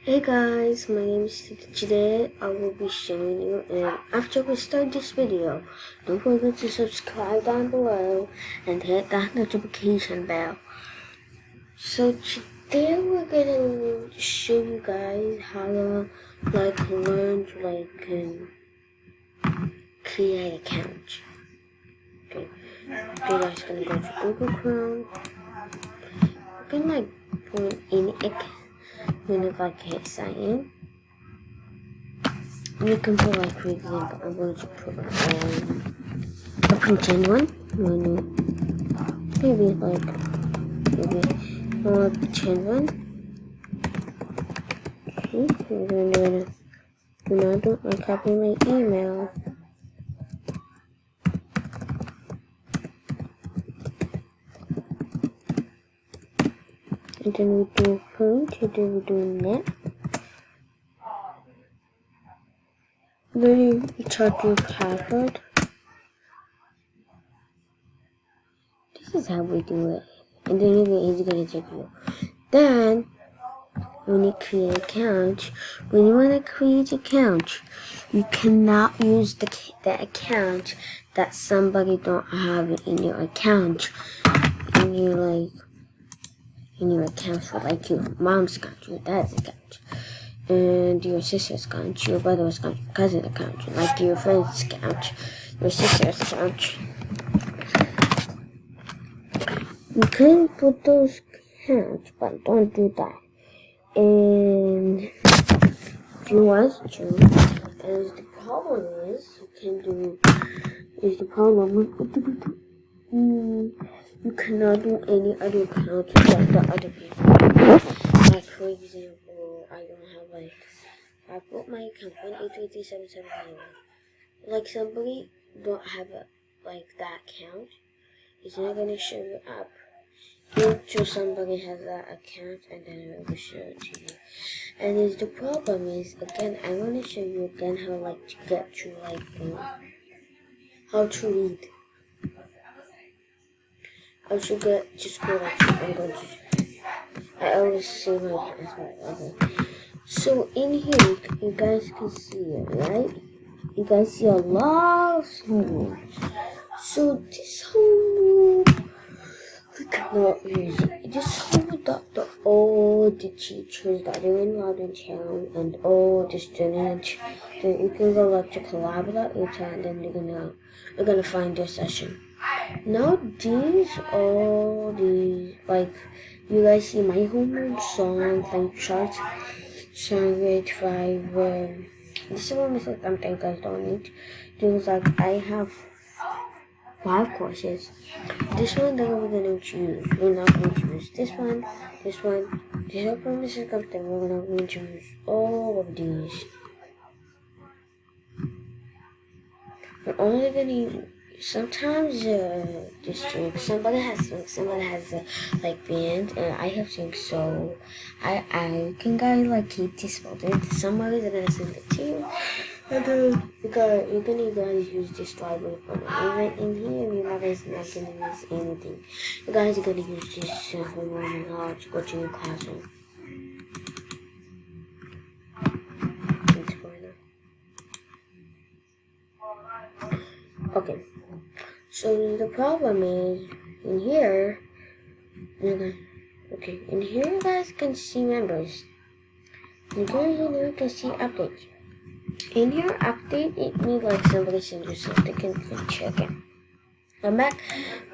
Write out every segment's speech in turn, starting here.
Hey guys, my name is Tiki. Today I will be showing you, and after we start this video, don't forget to subscribe down below and hit that notification bell. So today we're gonna show you guys how to learn to create an account. Okay, you guys gonna go to Google Chrome. You can put in hit sign in. You can put for example, I'm going to put a pretend one. Maybe a pretend one. See, I copy my email. And then we do print, and then we do net. Then you type your password. This is how we do it. And then it's gonna take you. Then when you create an account, when you want to create an account, you cannot use the account that somebody don't have in your account. In your account for your mom's account, your dad's account, and your sister's account, your brother's account, your cousin's account, like your friend's account, your sister's account. You can put those accounts, but don't do that. And if you want to, as the problem is, you cannot do any other accounts like the other people. Like for example, I don't have I put my account 1833770. Like somebody don't have that account, it's not gonna show you up until somebody has that account, and then it will show it to you. And the problem is, again, I want to show you again how to get to how to read. How to get to school. I'm going to. I always say my password. Okay. So in here, you guys can see it, right? You guys see a lot of homework. So this homework, we cannot use it. This homework that all the teachers that are involved in town and all the students, then you can go to collaborate with them, and then they're gonna find their session. Now all these you guys see my homework song chart, song grade 5. This one is something you guys don't need. Because I have 5 courses. This one that we're gonna choose. We're not going to use this one. This one is something we're not going to use all of these. We're only gonna use sometimes somebody has band, and I have things, so I can keep this folder. Somebody's gonna send it to you, and then you're gonna guys use this library from it. In here, and your mother's not gonna use anything. You guys are gonna use this homework to go to your classroom. Okay. So the problem is in here. Okay, in here you guys can see members. In here you can see updates. In your update, it means somebody sends you something, you can check it. I'm back.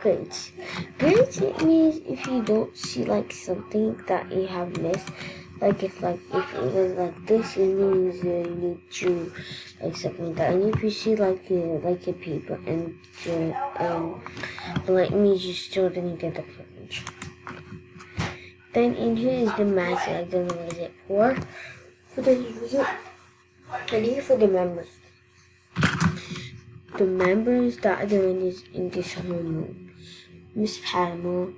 Grades. Grades, it means if you don't see something that you have missed. If it was this, it means you need to something like that. And if you see a paper and means you still didn't get the privilege. Then in here is the math, the what is it for the user, and here for the members. The members that are doing in this homework. Miss Palmer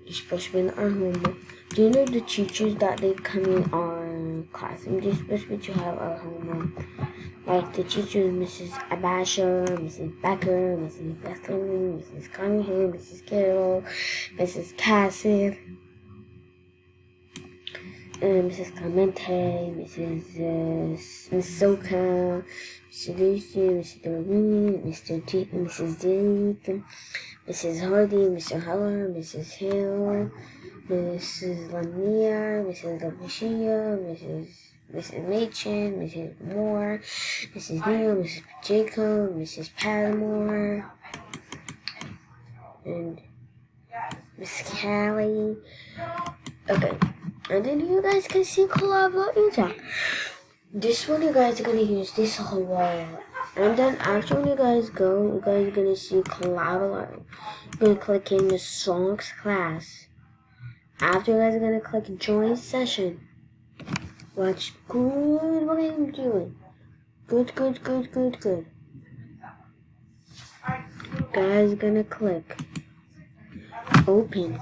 is supposed to be in our homework. Do you know the teachers that they come in our classroom? They're supposed to have our homework. Like the teachers, Mrs. Abasher, Mrs. Becker, Mrs. Bethlehem, Mrs. Cunningham, Mrs. Carroll, Mrs. Cassidy. Mrs. Clemente, Miss Soka, Mr. Lucy, Mr. Doreen, Mrs. Deacon, Mrs. Hardy, Mr. Heller, Mrs. Hill, Mrs. Lanier, Mrs. Labushia, Mrs. Machin, Mrs. Moore, Mrs. Neal, Mrs. Jacob, Mrs. Padmore, and Miss Callie. Okay, and then you guys can see collaboration. This one you guys are gonna use this a lot. And then after when you guys go, you guys are gonna see collaborate. You're gonna click in the songs class. After you guys are gonna click join session. Watch good what I'm doing. Good. Guys are gonna click open.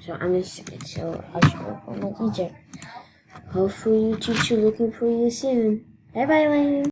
So I'm gonna so I should open my teacher. Hopefully your teacher looking for you soon. Bye bye, Lane.